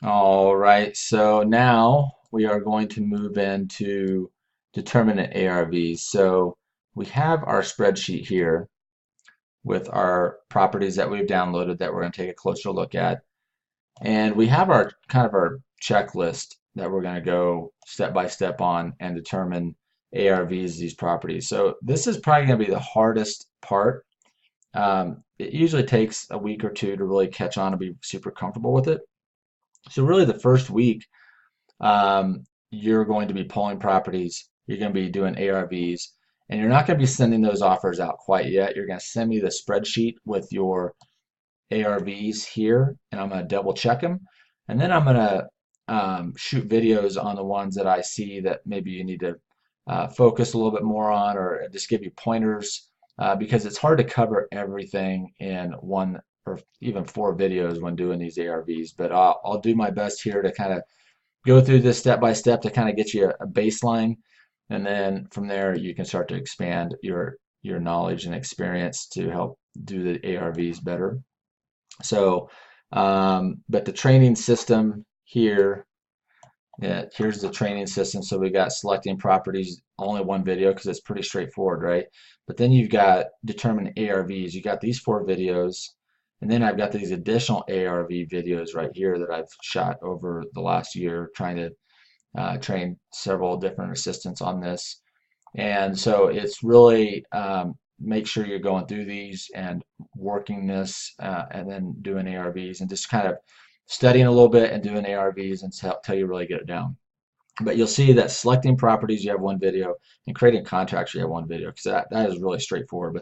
All right, so now we are going to move into determinate ARVs. So we have our spreadsheet here with our properties that we've downloaded that we're going to take a closer look at. And we have our kind of our checklist that we're going to go step by step on and determine ARVs of these properties. So this is probably going to be the hardest part. It usually takes a week or two to really catch on and be super comfortable with it. So really the first week, you're going to be pulling properties, you're going to be doing ARVs, and you're not going to be sending those offers out quite yet. You're going to send me the spreadsheet with your ARVs here, and I'm going to double check them. And then I'm going to shoot videos on the ones that I see that maybe you need to focus a little bit more on, or just give you pointers, because it's hard to cover everything in one or even four videos when doing these ARVs. But I'll do my best here to kind of go through this step by step to kind of get you a baseline, and then from there you can start to expand your knowledge and experience to help do the ARVs better. So, but the training system here, yeah, here's the training system. So we got selecting properties, only one video because it's pretty straightforward, right? But then you've got determine ARVs. You got these four videos, and then I've got these additional ARV videos right here that I've shot over the last year, trying to train several different assistants on this. And so it's really make sure you're going through these and working this and then doing ARVs and just kind of studying a little bit and doing ARVs until you really get it down. But you'll see that selecting properties, you have one video, and creating contracts, you have one video, because that is really straightforward.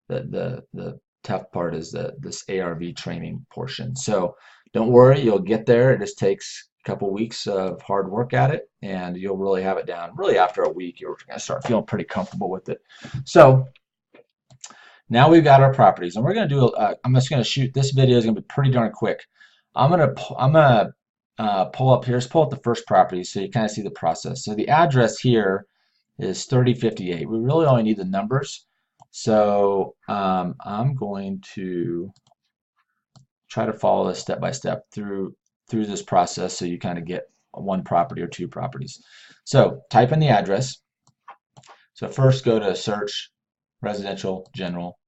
But the tough part is this ARV training portion. So don't worry, you'll get there. It just takes a couple weeks of hard work at it, and you'll really have it down. Really, after a week, you're going to start feeling pretty comfortable with it. So now we've got our properties, and we're going to do. I'm just going to shoot. This video is going to be pretty darn quick. I'm gonna pull up here. Let's pull up the first property so you kind of see the process. So the address here is 3058. We really only need the numbers. So I'm going to try to follow this step by step through this process so you kind of get one property or two properties. So type in the address. So first go to search residential general.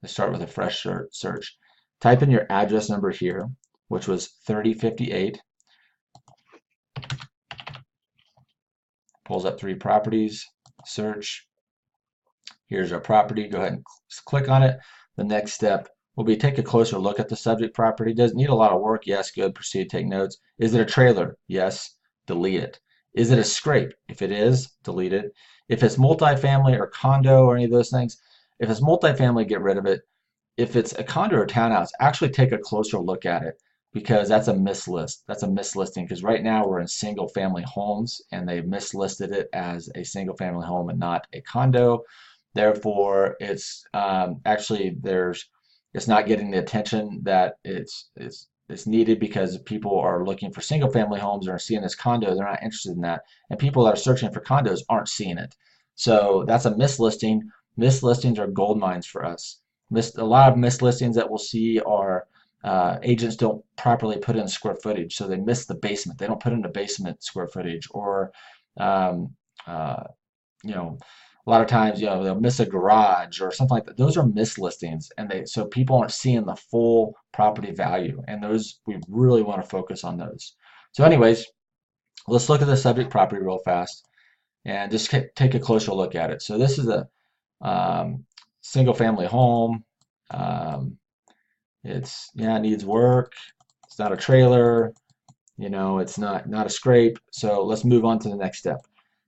Let's start with a fresh search. Type in your address number here, which was 3058. Pulls up three properties, search. Here's our property. Go ahead and click on it. The next step will be take a closer look at the subject property. Does it need a lot of work? Yes, good. Proceed, take notes. Is it a trailer? Yes, delete it. Is it a scrape? If it is, delete it. If it's multifamily or condo or any of those things, if it's multifamily, get rid of it. If it's a condo or townhouse, actually take a closer look at it, because that's a mislist. That's a mislisting, because right now we're in single family homes and they mislisted it as a single family home and not a condo. Therefore, it's actually it's not getting the attention that it's needed, because people are looking for single family homes and are seeing this condo. They're not interested in that, and people that are searching for condos aren't seeing it. So that's a mislisting. Mislistings are gold mines for us. A lot of mislistings that we'll see are agents don't properly put in square footage, so they miss the basement. They don't put in the basement square footage, or um, uh, you know, a lot of times, they'll miss a garage or something like that. Those are mislistings, and so people aren't seeing the full property value, and those we really want to focus on those. So, anyways, let's look at the subject property real fast and just take a closer look at it. So this is a single family home. Um, it needs work. It's not a trailer. It's not a scrape. So let's move on to the next step.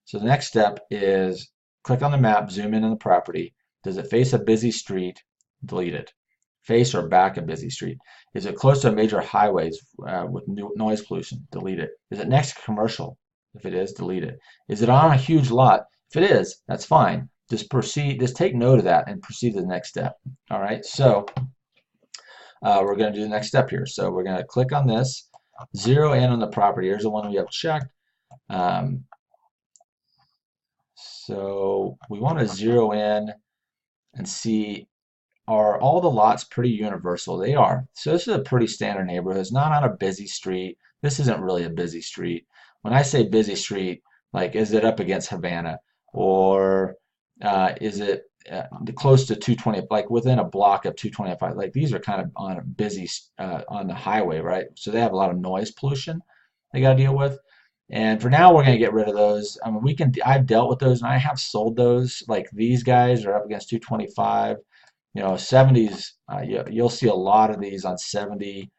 So the next step is click on the map, zoom in on the property. Does it face a busy street? Delete it. Face or back a busy street? Is it close to major highways with noise pollution? Delete it. Is it next to commercial? If it is, delete it. Is it on a huge lot? If it is, that's fine. Just proceed. Just take note of that and proceed to the next step. All right. So we're going to do the next step here. So we're going to click on this, zero in on the property. Here's the one we have checked. Um, so we want to zero in and see, are all the lots pretty universal? They are. So this is a pretty standard neighborhood. It's not on a busy street. This isn't really a busy street. When I say busy street, like is it up against Havana or is it close to 220, like within a block of 225? Like these are kind of on a busy on the highway, right? So they have a lot of noise pollution they got to deal with. And for now, we're going to get rid of those. I mean, I've dealt with those and I have sold those. Like these guys are up against 225. 70s, you'll see a lot of these on 70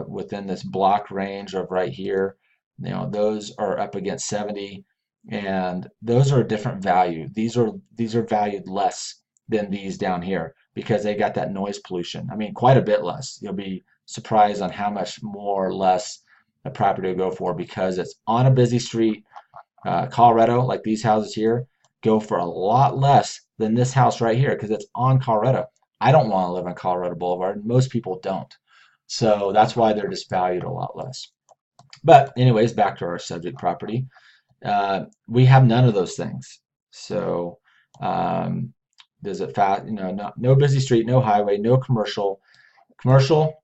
within this block range of right here. Those are up against 70, and those are a different value. These are valued less than these down here because they got that noise pollution. I mean, quite a bit less. You'll be surprised on how much more or less a property will go for because it's on a busy street. Colorado, like these houses here, go for a lot less than this house right here because it's on Colorado. I don't want to live on Colorado Boulevard. Most people don't. So that's why they're just valued a lot less. But anyways, back to our subject property. We have none of those things. So there's a no busy street, no highway, no commercial. Commercial,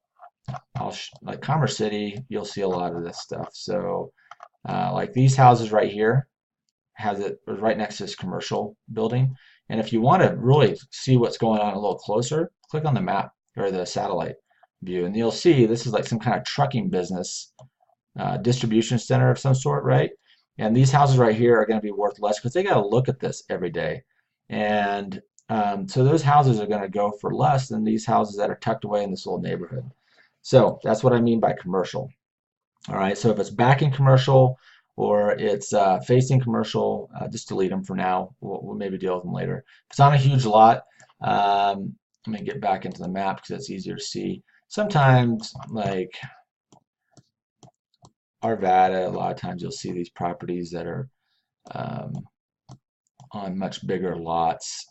like Commerce City, you'll see a lot of this stuff. So like these houses right here, has it right next to this commercial building. And if you want to really see what's going on a little closer, click on the map or the satellite view, and you'll see this is like some kind of trucking business, distribution center of some sort, right? And these houses right here are going to be worth less because they got to look at this every day. And so those houses are going to go for less than these houses that are tucked away in this little neighborhood. So that's what I mean by commercial. All right, so if it's backing commercial or it's facing commercial, just delete them for now. We'll maybe deal with them later. If it's on a huge lot, let me get back into the map because it's easier to see. Sometimes, like Arvada, a lot of times you'll see these properties that are on much bigger lots.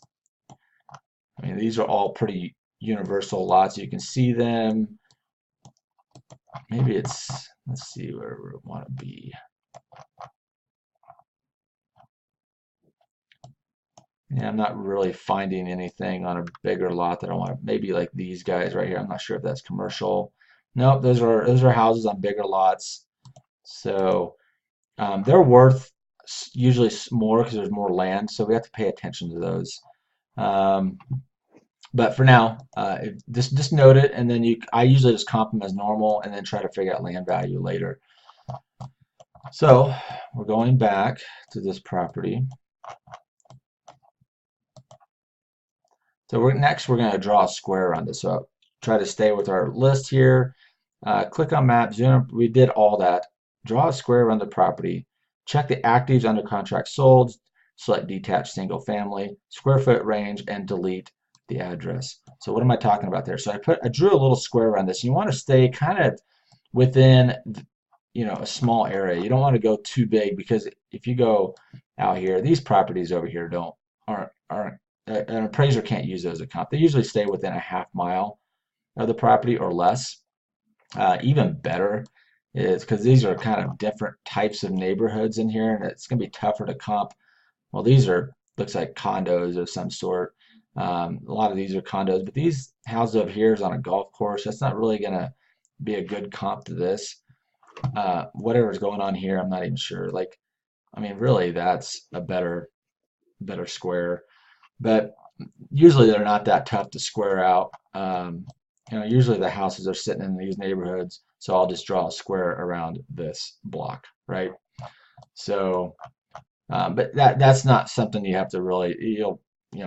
I mean, these are all pretty universal lots. You can see them. Maybe let's see where we want to be. Yeah, I'm not really finding anything on a bigger lot that I want to, maybe like these guys right here. I'm not sure if that's commercial. Nope, those are houses on bigger lots. So they're worth usually more because there's more land, so we have to pay attention to those. But for now, just note it, and then I usually just comp them as normal, and then try to figure out land value later. So we're going back to this property. So next we're going to draw a square around this. So I'll try to stay with our list here. Click on map, zoom. We did all that. Draw a square around the property. Check the actives under contract sold. Select detached single family, square foot range, and delete the address. So what am I talking about there? So I drew a little square around this. You want to stay kind of within a small area. You don't want to go too big because if you go out here, these properties over here aren't an appraiser can't use those as a comp. They usually stay within a half mile of the property or less. Even better is because these are kind of different types of neighborhoods in here, and it's going to be tougher to comp. Well, these looks like condos of some sort. A lot of these are condos, but these houses over here is on a golf course. That's not really going to be a good comp to this. Whatever's going on here, I'm not even sure. Like, I mean, really, that's a better square. But usually they're not that tough to square out. Usually the houses are sitting in these neighborhoods, so I'll just draw a square around this block, right? So, but that's not something you have to really, you'll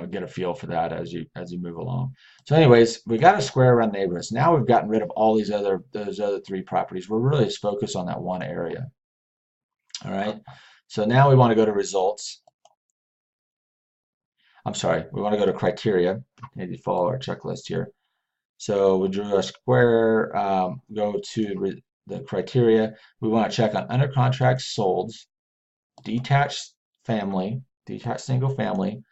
get a feel for that as you move along. So anyways, we got a square around neighborhoods. Now we've gotten rid of all those other three properties. We're really just focused on that one area. All right. So now we want to go to results. I'm sorry, we want to go to criteria. Maybe follow our checklist here. So we drew a square, go to the criteria. We want to check on under contract sold, detached single family.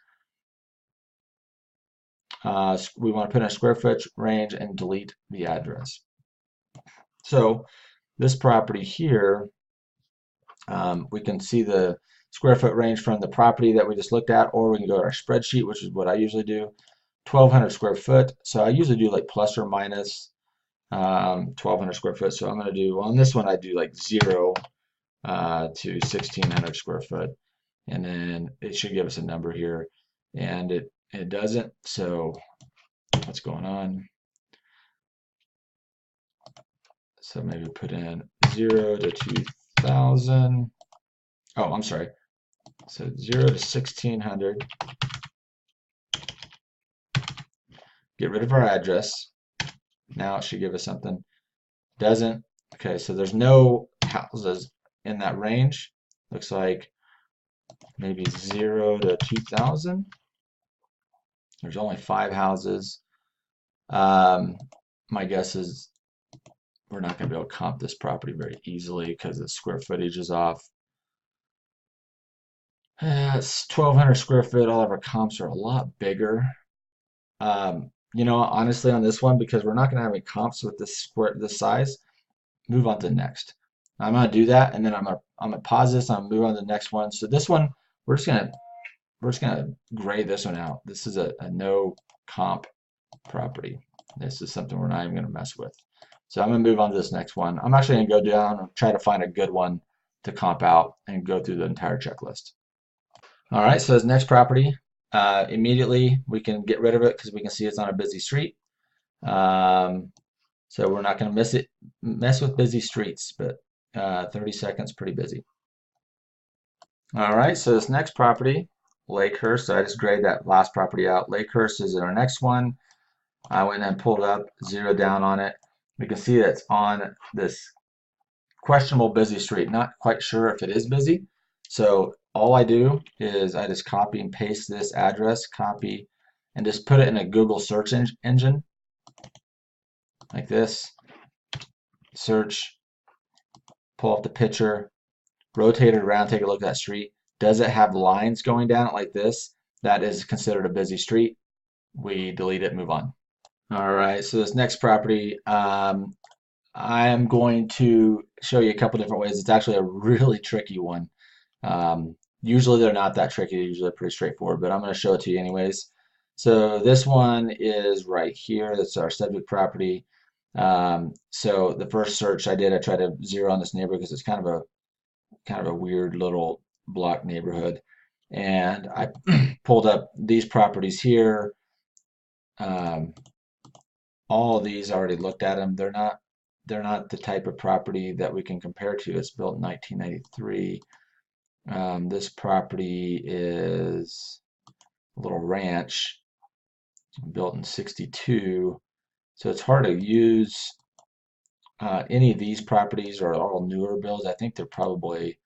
We want to put in a square foot range and delete the address. So this property here, we can see the square foot range from the property that we just looked at, or we can go to our spreadsheet, which is what I usually do. 1,200 square foot. So I usually do like plus or minus 1,200 square foot. So I'm going to do, well, on this one, I do like 0 to 1,600 square foot. And then it should give us a number here. And it doesn't. So what's going on? So maybe put in 0 to 2,000. Oh, I'm sorry. So 0 to 1,600. Get rid of our address. Now it should give us something. Doesn't. Okay, so there's no houses in that range. Looks like maybe 0 to 2,000. There's only 5 houses. My guess is we're not going to be able to comp this property very easily because the square footage is off. It's 1,200 square foot. All of our comps are a lot bigger. Honestly, on this one, because we're not going to have any comps with this size, move on to the next. I'm going to do that, and then I'm gonna pause this. I'm gonna move on to the next one. So this one, we're just gonna gray this one out. This is a no comp property. This is something we're not even gonna mess with. So I'm gonna move on to this next one. I'm actually gonna go down and try to find a good one to comp out and go through the entire checklist. All right, so this next property, immediately we can get rid of it because we can see it's on a busy street. So we're not going to mess with busy streets, but 30 seconds, pretty busy. All right, so this next property, Lakehurst, so I just grayed that last property out. Lakehurst is our next one. I went and pulled up, zeroed down on it. We can see that it's on this questionable busy street. Not quite sure if it is busy. So all I do is I just copy and paste this address, copy, and just put it in a Google search engine like this. Search, pull up the picture, rotate it around, take a look at that street. Does it have lines going down it like this? That is considered a busy street. We delete it, move on. All right, so this next property, I am going to show you a couple different ways. It's actually a really tricky one. Usually they're not that tricky, usually they're pretty straightforward, but I'm going to show it to you anyways. So this one is right here. That's our subject property. So the first search I did, I tried to zero on this neighborhood because it's kind of a weird little block neighborhood. And I pulled up these properties here. All of these, I already looked at them. They're not the type of property that we can compare to. It's built in 1993. This property is a little ranch built in 62. So it's hard to use any of these properties are all newer builds. I think they're probably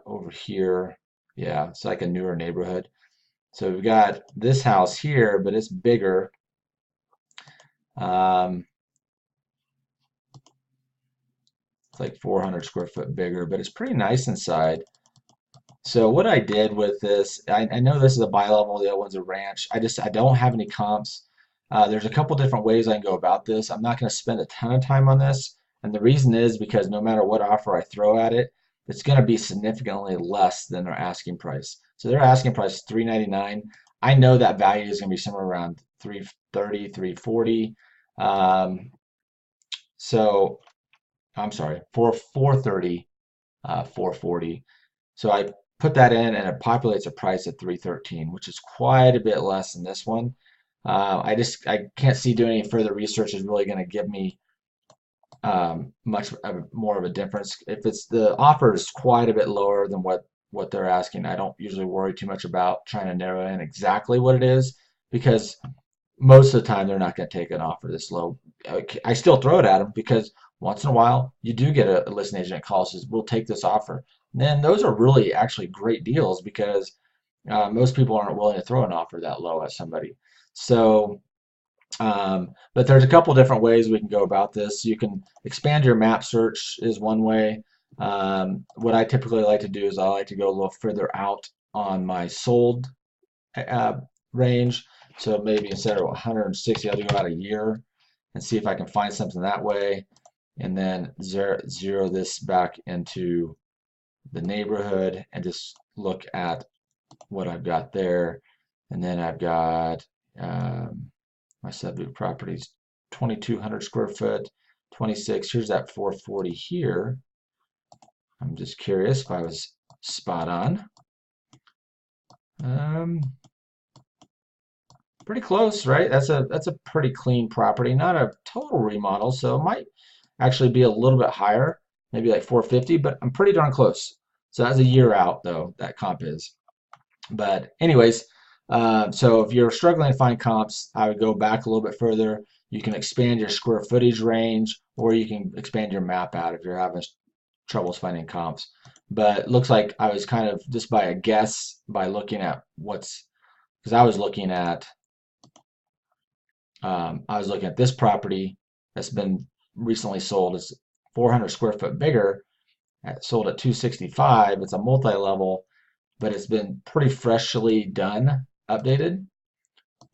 over here. Yeah, it's like a newer neighborhood. So we've got this house here, but it's bigger. It's like 400 square foot bigger, but it's pretty nice inside. So what I did with this, I know this is a bi-level, the other one's a ranch. I don't have any comps. There's a couple different ways I can go about this. I'm not going to spend a ton of time on this, and the reason is because no matter what offer I throw at it, it's going to be significantly less than their asking price. So their asking price is $399. I know that value is going to be somewhere around $330, $340. So I'm sorry, for 430, 440. So I put that in and it populates a price at 313, which is quite a bit less than this one. I can't see doing any further research is really going to give me much more of a difference. If it's the offer is quite a bit lower than what they're asking, I don't usually worry too much about trying to narrow in exactly what it is because most of the time they're not going to take an offer this low. I still throw it at them because once in a while you do get a listing agent that calls says we'll take this offer. And then those are really actually great deals because most people aren't willing to throw an offer that low at somebody. So, but there's a couple different ways we can go about this. You can expand your map search is one way. What I typically like to do is I like to go a little further out on my sold range. So maybe instead of 160, I'll go out a year and see if I can find something that way. And then zero this back into the neighborhood and just look at what I've got there. And then I've got My subject properties 2,200 square foot, 26. Here's that 440 here. I'm just curious if I was spot on. Um, Pretty close, right? That's a pretty clean property, not a total remodel, so it might actually be a little bit higher, maybe like 450, but I'm pretty darn close. So that's a year out though, that comp is. But anyways, so if you're struggling to find comps, I would go back a little bit further. You can expand your square footage range, or you can expand your map out if you're having troubles finding comps. But it looks like I was kind of just by a guess by looking at because I was looking at this property that's been recently sold. It's 400 square foot bigger, sold at 265. It's a multi-level, but it's been pretty freshly done, updated.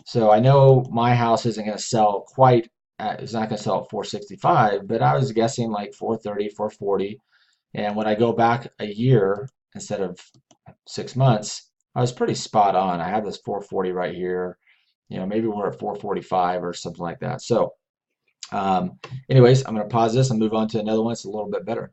So I know my house isn't going to sell it's not going to sell at 465, but I was guessing like 430, 440. And when I go back a year instead of 6 months, I was pretty spot on. I have this 440 right here. Maybe we're at 445 or something like that. So, anyways, I'm going to pause this and move on to another one that's a little bit better.